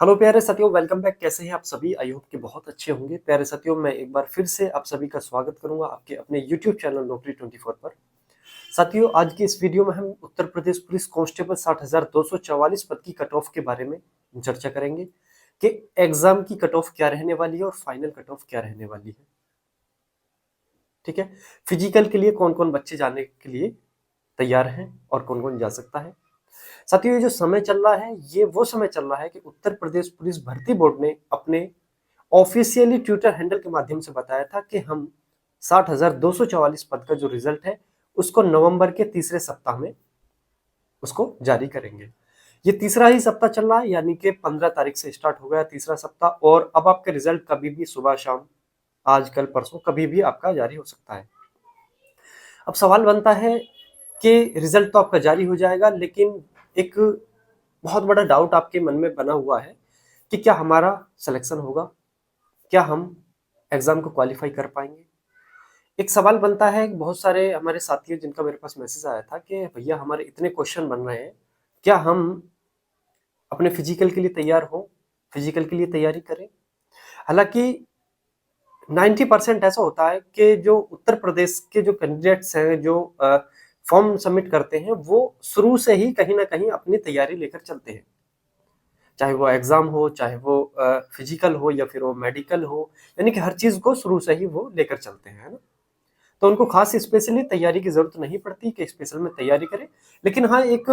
Hello प्यारे साथियों, welcome back. कैसे हैं आप सभी? आई होप कि बहुत अच्छे होंगे। प्यारे साथियों, मैं एक बार फिर से आप सभी का स्वागत करूंगा आपके अपने यूट्यूब चैनल नौकरी 24 पर। साथियों, आज की इस वीडियो में हम उत्तर प्रदेश पुलिस कांस्टेबल 60,244 पद की कट ऑफ के बारे में चर्चा करेंगे कि एग्जाम की कट ऑफ क्या रहने वाली है और फाइनल कट ऑफ क्या रहने वाली है। ठीक है। फिजिकल के लिए कौन कौन बच्चे जाने के लिए तैयार हैं और कौन कौन जा सकता है। साथियों, ये जो समय चल रहा है ये वो समय चल रहा है कि उत्तर प्रदेश पुलिस भर्ती बोर्ड ने अपने ऑफिशियली ट्विटर हैंडल के माध्यम से बताया था कि हम 60,244 पद का जो रिजल्ट है उसको नवंबर के तीसरे सप्ताह में उसको जारी करेंगे। ये तीसरा ही सप्ताह चल रहा है, यानी कि 15 तारीख से स्टार्ट हो गया तीसरा सप्ताह, और अब आपका रिजल्ट कभी भी सुबह शाम, आज कल परसों कभी भी आपका जारी हो सकता है। अब सवाल बनता है कि रिजल्ट तो आपका जारी हो जाएगा, लेकिन एक बहुत बड़ा डाउट आपके मन में बना हुआ है कि क्या हमारा सिलेक्शन होगा, क्या हम एग्जाम को क्वालिफाई कर पाएंगे। एक सवाल बनता है, बहुत सारे हमारे साथी जिनका मेरे पास मैसेज आया था कि भैया हमारे इतने क्वेश्चन बन रहे हैं, क्या हम अपने फिजिकल के लिए तैयार हो, फिजिकल के लिए तैयारी करें। हालांकि 90% ऐसा होता है कि जो उत्तर प्रदेश के जो कैंडिडेट्स हैं, जो फॉर्म सबमिट करते हैं, वो शुरू से ही कहीं ना कहीं अपनी तैयारी लेकर चलते हैं, चाहे वो एग्जाम हो, चाहे वो फिजिकल हो या फिर वो मेडिकल हो, यानी कि हर चीज को शुरू से ही वो लेकर चलते हैं, है ना। तो उनको खास स्पेशली तैयारी की जरूरत नहीं पड़ती कि स्पेशल में तैयारी करें। लेकिन हाँ, एक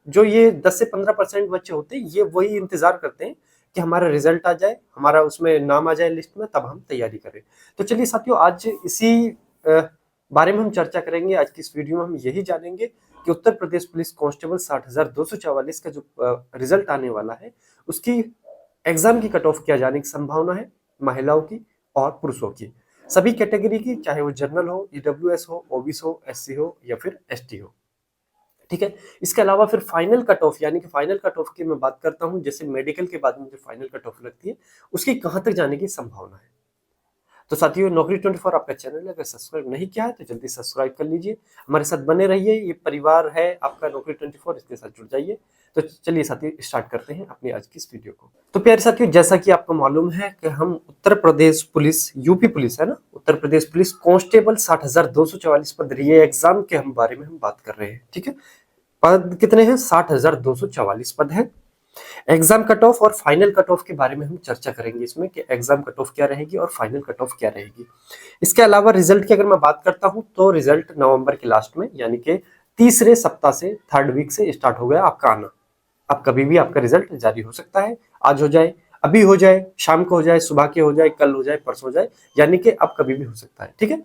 जो ये 10 से 15% बच्चे होते हैं, ये वही इंतजार करते हैं कि हमारा रिजल्ट आ जाए, हमारा उसमें नाम आ जाए लिस्ट में, तब हम तैयारी करें। तो चलिए साथियों, आज इसी बारे में हम चर्चा करेंगे। आज की इस वीडियो में हम यही जानेंगे कि उत्तर प्रदेश पुलिस कांस्टेबल 60,244 का जो रिजल्ट आने वाला है, उसकी एग्जाम की कट ऑफ क्या जाने की संभावना है, महिलाओं की और पुरुषों की, सभी कैटेगरी की, चाहे वो जनरल हो, ईडब्ल्यूएस हो, ओबीसी हो, एससी हो या फिर एसटी हो। ठीक है। इसके अलावा फिर फाइनल कट ऑफ, यानी कि फाइनल कट ऑफ की मैं बात करता हूं, जैसे मेडिकल के बाद में जो फाइनल कट ऑफ लगती है, उसकी कहां तक जाने की संभावना है। तो साथियों, नौकरी 24 आपका चैनल है, अगर सब्सक्राइब नहीं किया है तो जल्दी सब्सक्राइब कर लीजिए, हमारे साथ बने रहिए। ये परिवार है आपका नौकरी 24, इसके साथ जुड़ जाइए। तो चलिए साथियों, स्टार्ट करते हैं अपनी आज की इस वीडियो को। तो प्यारे साथियों, जैसा कि आपको मालूम है कि हम Uttar Pradesh police, UP police है ना, उत्तर प्रदेश पुलिस कांस्टेबल 60,244 पद री एग्जाम के हम बारे में हम बात कर रहे हैं। ठीक है। पद कितने हैं? 60,244 पद है। एग्जाम कट ऑफ और फाइनल कट ऑफ के बारे में हम चर्चा करेंगे इसमें कि एग्जाम कट ऑफ क्या रहेगी और फाइनल कट ऑफ क्या रहेगी। इसके अलावा रिजल्ट की अगर मैं बात करता हूं तो रिजल्ट नवंबर के लास्ट में, यानी कि तीसरे सप्ताह से, थर्ड वीक से स्टार्ट हो गया आपका आना। अब कभी भी आपका रिजल्ट जारी हो सकता है, आज हो जाए, अभी हो जाए, शाम को हो जाए, सुबह के हो जाए, कल हो जाए, परसों हो जाए, यानी कि अब कभी भी हो सकता है। ठीक है।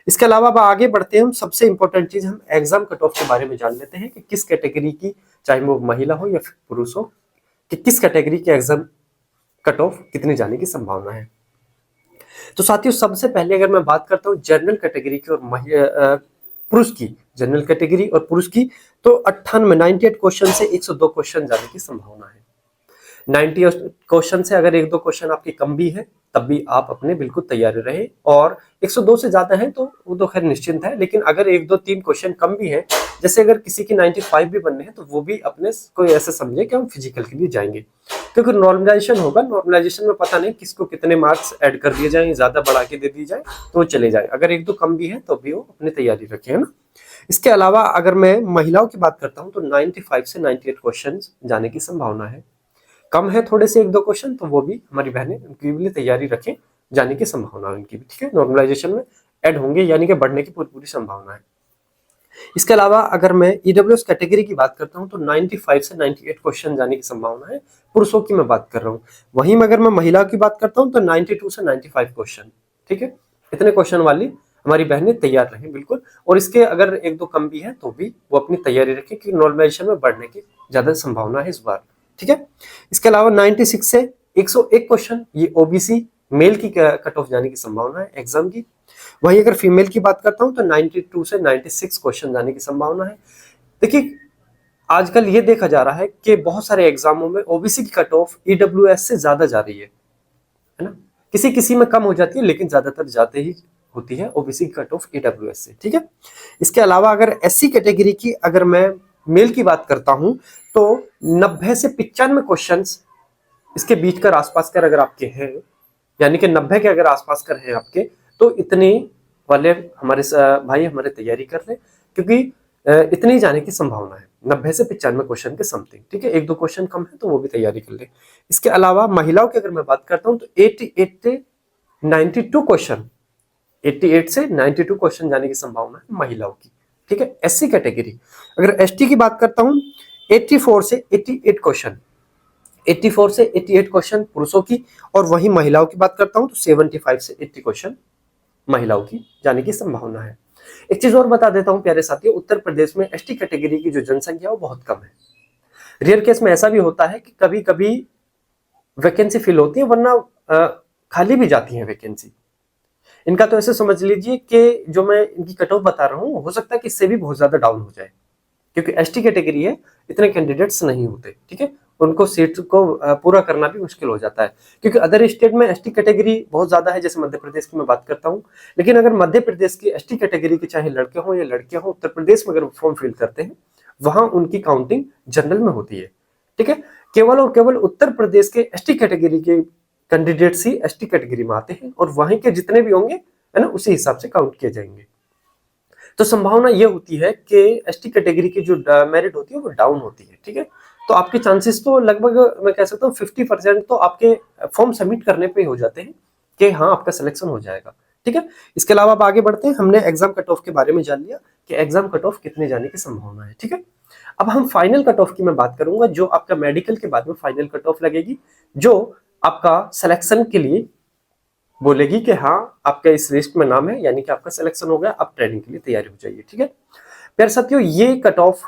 इसके अलावा अब आगे बढ़ते हैं, हम सबसे इंपॉर्टेंट चीज हम एग्जाम कट ऑफ के बारे में जान लेते हैं कि किस कैटेगरी की, चाहे वो महिला हो या फिर पुरुष हो, कि किस कैटेगरी के एग्जाम कट ऑफ कितनी जाने की संभावना है। तो साथियों, सबसे पहले अगर मैं बात करता हूं जनरल कैटेगरी की और पुरुष की, जनरल कैटेगरी और पुरुष की, तो 98 क्वेश्चन से 102 क्वेश्चन जाने की संभावना है। 90 क्वेश्चन से अगर एक दो क्वेश्चन आपकी कम भी है, तब भी आप अपने बिल्कुल तैयार रहे, और 102 से ज्यादा है तो वो तो खैर निश्चिंत है। लेकिन अगर एक दो तीन क्वेश्चन कम भी है, जैसे अगर किसी की 95 भी बनने हैं, तो वो भी अपने कोई ऐसे समझे कि हम फिजिकल के लिए जाएंगे, क्योंकि नॉर्मलाइजेशन होगा। नॉर्मलाइजेशन में पता नहीं किसको कितने मार्क्स ऐड कर दिए जाए, ज्यादा बढ़ा के दे दी जाए तो चले जाए। अगर एक दो कम भी है तो भी वो अपनी तैयारी रखे, है ना। इसके अलावा अगर मैं महिलाओं की बात करता हूं तो 95 से 98 क्वेश्चन जाने की संभावना है। कम है थोड़े से एक दो क्वेश्चन, तो वो भी हमारी बहनें उनकी भी तैयारी रखें, जाने की संभावना है उनकी भी। ठीक है। नॉर्मलाइजेशन में ऐड होंगे, यानी कि बढ़ने की पूरी पूरी संभावना है। इसके अलावा अगर मैं ईडब्ल्यूएस कैटेगरी की बात करता हूं तो 95 से 98 क्वेश्चन जाने की संभावना है, पुरुषों की मैं बात कर रहा हूं। वहीं अगर मैं महिला की बात करता हूं तो 92 से 95 क्वेश्चन। ठीक है। इतने क्वेश्चन वाली हमारी बहनें तैयार रहें बिल्कुल, और इसके अगर एक दो कम भी है तो भी वो अपनी तैयारी रखें, क्योंकि नॉर्मलाइजेशन में बढ़ने की ज्यादा संभावना है इस बार। ठीक है। इसके अलावा 96 से 101 क्वेश्चन, ये ओबीसी मेल की कट ऑफ जाने की संभावना है एग्जाम की। वहीं अगर फीमेल की बात करता हूं तो 92 से 96 क्वेश्चन जाने की संभावना है। देखिए, आजकल ये देखा जा रहा है कि बहुत सारे एग्जामों में ओबीसी की कट ऑफ ईडब्ल्यूएस से ज्यादा जा रही है ना। किसी किसी में कम हो जाती है, लेकिन ज्यादातर जाते ही होती है ओबीसी की कट ऑफ ईडब्ल्यूएस से। ठीक है। इसके अलावा अगर एससी कैटेगरी की अगर मैं मेल की बात करता हूं तो 90 से 95 क्वेश्चन इसके बीच कर आसपास कर अगर आपके हैं, यानी कि 90 के अगर आसपास कर हैं आपके, तो इतने वाले हमारे भाई हमारे तैयारी कर लें, क्योंकि इतनी जाने की संभावना है 90 से 95 क्वेश्चन के समथिंग। ठीक है, एक दो क्वेश्चन कम है तो वो भी तैयारी कर ले। इसके अलावा महिलाओं की अगर मैं बात करता हूं तो 88 से 92 क्वेश्चन, 88 से 92 क्वेश्चन जाने की संभावना है महिलाओं की। ठीक है, एससी कैटेगरी। अगर एसटी की बात करता हूं 84 से 88 क्वेश्चन, 84 से 88 क्वेश्चन पुरुषों की, और वहीं महिलाओं की बात करता हूं तो 75 से 80 क्वेश्चन महिलाओं की जाने की संभावना है। एक चीज और बता देता हूं प्यारे साथियों, उत्तर प्रदेश में एसटी कैटेगरी की जो जनसंख्या है वो बहुत कम है। रेयर केस में ऐसा भी होता है कि कभी कभी वैकेंसी फिल होती है, वरना खाली भी जाती है वैकेंसी। इनका तो ऐसे समझ लीजिए कि जो मैं इनकी कट ऑफ बता रहा हूं, हो सकता है कि इससे भी बहुत ज्यादा डाउन हो जाए, क्योंकि एसटी कैटेगरी है, इतने कैंडिडेट्स नहीं होते। ठीक है, उनको सीट को पूरा करना भी मुश्किल हो जाता है, क्योंकि अदर स्टेट में एसटी कैटेगरी बहुत ज्यादा है, जैसे मध्य प्रदेश की मैं बात करता हूं। लेकिन अगर मध्य प्रदेश की एसटी कैटेगरी के चाहे लड़के हों या लड़कियां हों, उत्तर प्रदेश में अगर फॉर्म फिल करते हैं, वहां उनकी काउंटिंग जनरल में होती है। ठीक है, केवल और केवल उत्तर प्रदेश के एसटी कैटेगरी के कैंडिडेट्स ही एसटी कैटेगरी में आते हैं, और वहीं के जितने भी होंगे है ना, उसी हिसाब से काउंट किए जाएंगे। तो संभावना ये होती है कि एसटी कैटेगरी की जो मेरिट होती है वो डाउन होती है। ठीक है, तो आपके चांसेस तो लगभग मैं कह सकता हूँ 50% तो आपके फॉर्म सबमिट करने पे हो जाते हैं कि हाँ आपका सिलेक्शन हो जाएगा। ठीक है, इसके अलावा अब आगे बढ़ते हैं। हमने एग्जाम कट ऑफ के बारे में जान लिया कि एग्जाम कट ऑफ कितने जाने की संभावना है। ठीक है, अब हम फाइनल कट ऑफ की मैं बात करूंगा, जो आपका मेडिकल के बाद में फाइनल कट ऑफ लगेगी, जो आपका सिलेक्शन के लिए बोलेगी कि हाँ आपका इस लिस्ट में नाम है, यानी कि आपका सिलेक्शन हो गया, आप ट्रेनिंग के लिए तैयारी हो जाइए। ठीक है प्यारे साथियों, ये कट ऑफ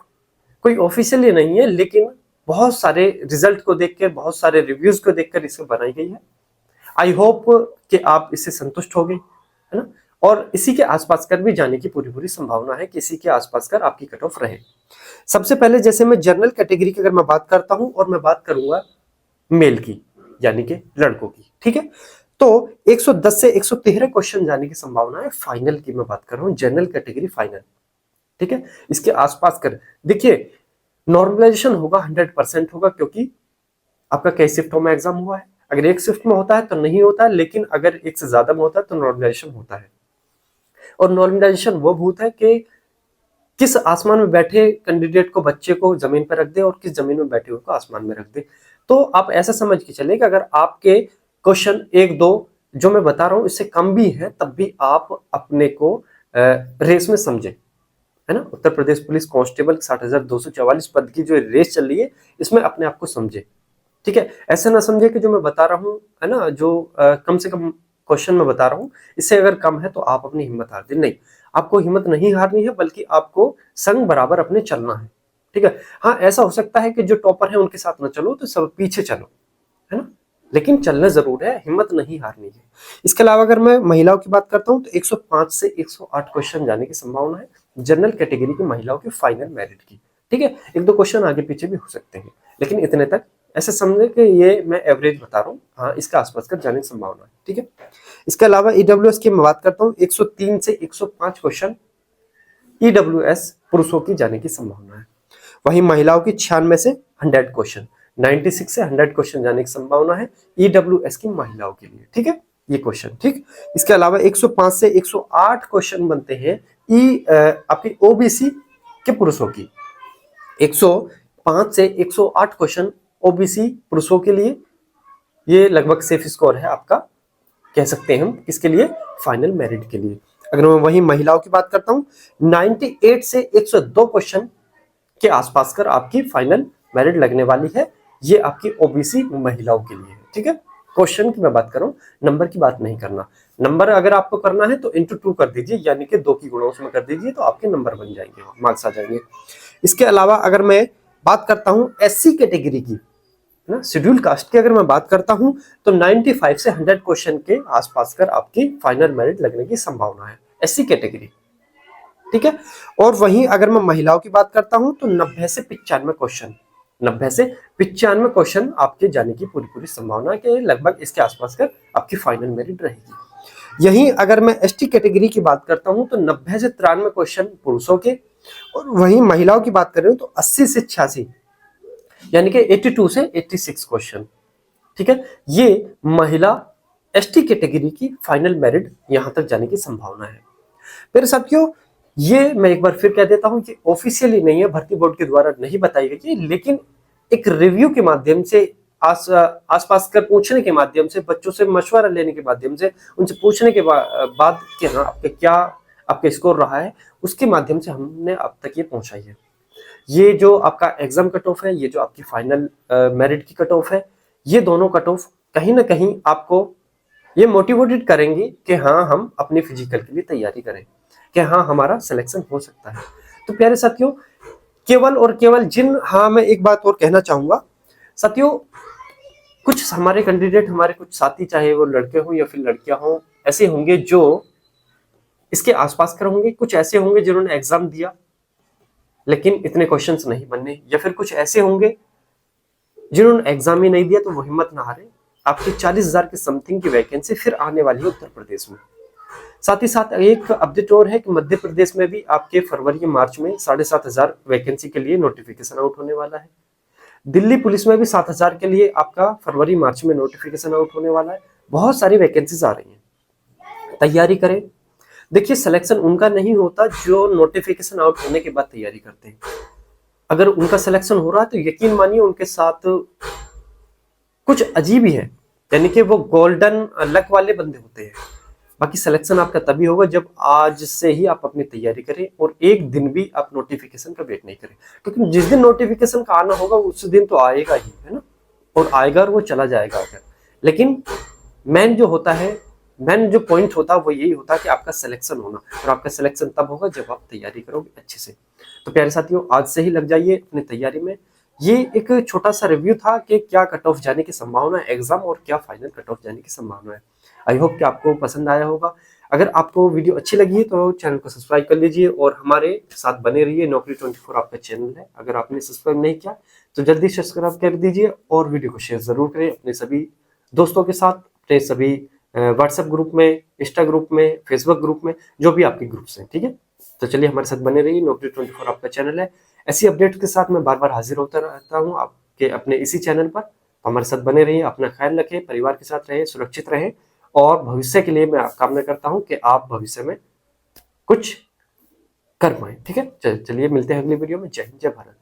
कोई ऑफिशियली नहीं है, लेकिन बहुत सारे रिजल्ट को देखकर, बहुत सारे रिव्यूज को देखकर इसे बनाई गई है। आई होप कि आप इससे संतुष्ट हो गए, है ना, और इसी के आसपास कर भी जाने की पूरी पूरी संभावना है कि इसी के आसपास कर आपकी कट ऑफ रहे। सबसे पहले जैसे मैं जनरल कैटेगरी की अगर मैं बात करता हूं, और मैं बात करूंगा मेल की, यानी कि लड़कों की। ठीक है, तो 110 से 113 क्वेश्चन जाने की संभावना है फाइनल की मैं बात कर रहा हूं, जनरल कैटेगरी फाइनल। ठीक है, इसके आसपास कर देखिए, नॉर्मलाइजेशन होगा 100% होगा, क्योंकि आपका कई शिफ्टों में एग्जाम हुआ है। अगर एक शिफ्ट में होता है तो नहीं होता है, लेकिन अगर एक से ज्यादा में होता है तो नॉर्मलाइजेशन होता है। और नॉर्मलाइजेशन वो भूत है कि किस आसमान में बैठे कैंडिडेट को, बच्चे को जमीन पर रख दे, और किस जमीन में बैठे हुए को आसमान में रख दे। तो आप ऐसा समझ के चले कि अगर आपके क्वेश्चन एक दो जो मैं बता रहा हूं इससे कम भी है, तब भी आप अपने को रेस में समझे, है ना। उत्तर प्रदेश पुलिस कांस्टेबल 60,244 पद की जो रेस चल रही है, इसमें अपने आप को समझे। ठीक है, ऐसा ना समझे कि जो मैं बता रहा हूं, है ना, जो कम से कम क्वेश्चन मैं बता रहा हूं, इससे अगर कम है तो आप अपनी हिम्मत हार दे। नहीं, आपको हिम्मत नहीं हारनी है, बल्कि आपको संग बराबर अपने चलना है। ठीक है, हाँ ऐसा हो सकता है कि जो टॉपर है उनके साथ ना चलो, तो सब पीछे चलो, है ना, लेकिन चलना जरूर है, हिम्मत नहीं हारनी है। इसके अलावा अगर मैं महिलाओं की बात करता हूं तो 105 से 108 क्वेश्चन जाने की संभावना है जनरल कैटेगरी की महिलाओं की फाइनल मेरिट की। ठीक है, एक दो क्वेश्चन आगे पीछे भी हो सकते हैं, लेकिन इतने तक ऐसे समझे कि ये मैं एवरेज बता रहा हूँ, हाँ इसके आसपास का जाने की संभावना है। ठीक है, इसके अलावा ईडब्ल्यूएस की मैं बात करता हूँ, 103 से 105 क्वेश्चन ईडब्ल्यूएस पुरुषों की जाने की संभावना है। वहीं महिलाओं की 96 से 100 क्वेश्चन, 96 से 100 क्वेश्चन जाने की संभावना है ईडब्ल्यूएस की महिलाओं के लिए। ठीक है, ये क्वेश्चन। ठीक, इसके अलावा 105 से 108 क्वेश्चन बनते हैं आपकी ओबीसी के पुरुषों की। 105 से 108 क्वेश्चन ओबीसी पुरुषों के लिए, ये लगभग सेफ स्कोर है आपका, कह सकते हैं हम किसके लिए, फाइनल मेरिट के लिए। अगर मैं वही महिलाओं की बात करता हूं, 98 से 102 क्वेश्चन के आसपास कर आपकी फाइनल मेरिट लगने वाली है, ये आपकी ओबीसी महिलाओं के लिए है। ठीक है, क्वेश्चन की मैं बात कर रहा हूं, नंबर की बात नहीं करना। नंबर अगर आपको करना है तो इंटू 2 कर दीजिए, यानी कि 2 की गुणा उसमें कर दीजिए, तो आपके नंबर बन जाएंगे, मार्क्स आ जाएंगे। इसके अलावा अगर मैं बात करता हूं एससी कैटेगरी की, ना शेड्यूल कास्ट की अगर मैं बात करता हूं, तो 95 से 100 क्वेश्चन के आसपास कर आपकी फाइनल मेरिट लगने की संभावना है एससी कैटेगरी। ठीक है, और वहीं अगर मैं महिलाओं की बात करता हूं तो 90 से 95 क्वेश्चन, 90 से 95 क्वेश्चन आपके जाने की पूरी पूरी संभावना है कि लगभग इसके आसपास कर आपकी फाइनल मेरिट रहेगी। यहीं अगर मैं एसटी कैटेगरी की बात करता हूं तो 90 से 93 क्वेश्चन पुरुषों के, और वहीं महिलाओं की बात करें तो 80 से 86, यानी कि 82 से 86 क्वेश्चन ठीक है, ये महिला एसटी कैटेगरी की फाइनल मेरिट यहां तक जाने की संभावना है। फिर साथियों, ये मैं एक बार फिर कह देता हूं कि ऑफिशियली नहीं है, भर्ती बोर्ड के द्वारा नहीं बताई गई है, लेकिन एक रिव्यू के माध्यम से आसपास कर पूछने के माध्यम से, बच्चों से मशवरा लेने के माध्यम से, उनसे पूछने के बाद कि हाँ आपके स्कोर रहा है, उसके माध्यम से हमने अब तक ये पहुंचाई है। ये जो आपका एग्जाम कट ऑफ है, ये जो आपकी फाइनल मेरिट की कट ऑफ है, ये दोनों कट ऑफ कहीं ना कहीं आपको ये मोटिवेटेड करेंगे कि हाँ हम अपने फिजिकल के लिए तैयारी करें, कि हाँ हमारा सिलेक्शन हो सकता है। तो प्यारे साथियों, केवल और केवल हाँ मैं एक बात और कहना चाहूंगा साथियों, कुछ हमारे कैंडिडेट, हमारे कुछ साथी, चाहे वो लड़के हो या फिर लड़कियां हो, ऐसे होंगे जो इसके आसपास कर होंगे, कुछ ऐसे होंगे जिन्होंने एग्जाम दिया लेकिन इतने क्वेश्चंस नहीं बनने, या फिर कुछ ऐसे होंगे जिन्होंने एग्जाम ही नहीं दिया। तो वो हिम्मत ना हारे, आपकी 40,000 के समथिंग की वैकेंसी फिर आने वाली है उत्तर प्रदेश में। साथ ही साथ एक अपडेट और है कि मध्य प्रदेश में भी आपके फरवरी मार्च में 7,500 वैकेंसी के लिए नोटिफिकेशन आउट होने वाला है। दिल्ली पुलिस में भी 7,000 के लिए आपका फरवरी मार्च में नोटिफिकेशन आउट होने वाला है। बहुत सारी वैकेंसीज आ रही हैं, तैयारी करें। देखिए, सिलेक्शन उनका नहीं होता जो नोटिफिकेशन आउट होने के बाद तैयारी करते हैं। अगर उनका सिलेक्शन हो रहा है तो यकीन मानिए उनके साथ कुछ अजीब ही है, यानी कि वो गोल्डन लक वाले बंदे होते हैं। बाकी सिलेक्शन आपका तभी होगा जब आज से ही आप अपनी तैयारी करें और एक दिन भी आप नोटिफिकेशन का वेट नहीं करें, क्योंकि जिस दिन नोटिफिकेशन का आना होगा उस दिन तो आएगा ही, है ना, और आएगा और वो चला जाएगा अगर। लेकिन मेन जो होता है, मेन जो पॉइंट होता है वो यही होता है कि आपका सिलेक्शन होना, और आपका सिलेक्शन तब होगा जब आप तैयारी करोगे अच्छे से। तो प्यारे साथियों, आज से ही लग जाइए अपनी तैयारी में। ये एक छोटा सा रिव्यू था कि क्या कट ऑफ जाने की संभावना है एग्जाम और क्या फाइनल कट ऑफ जाने की संभावना है। आई होप कि आपको पसंद आया होगा। अगर आपको वीडियो अच्छी लगी है तो चैनल को सब्सक्राइब कर लीजिए और हमारे साथ बने रहिए। नौकरी 24 आपका चैनल है, अगर आपने सब्सक्राइब नहीं किया तो जल्दी सब्सक्राइब कर दीजिए और वीडियो को शेयर जरूर करें अपने सभी दोस्तों के साथ, अपने सभी व्हाट्सएप ग्रुप में, इंस्टा ग्रुप में, फेसबुक ग्रुप में, जो भी आपके ग्रुप्स हैं। ठीक है, तो चलिए हमारे साथ बने रहिए। नौकरी 24 आपका चैनल है, ऐसी अपडेट के साथ मैं बार बार हाजिर होता रहता हूँ आपके अपने इसी चैनल पर। हमारे साथ बने रहिए, अपना ख्याल रखें, परिवार के साथ रहें, सुरक्षित रहें, और भविष्य के लिए मैं कामना करता हूं कि आप भविष्य में कुछ कर पाए। ठीक है, चलिए मिलते हैं अगली वीडियो में। जय हिंद, जय भारत।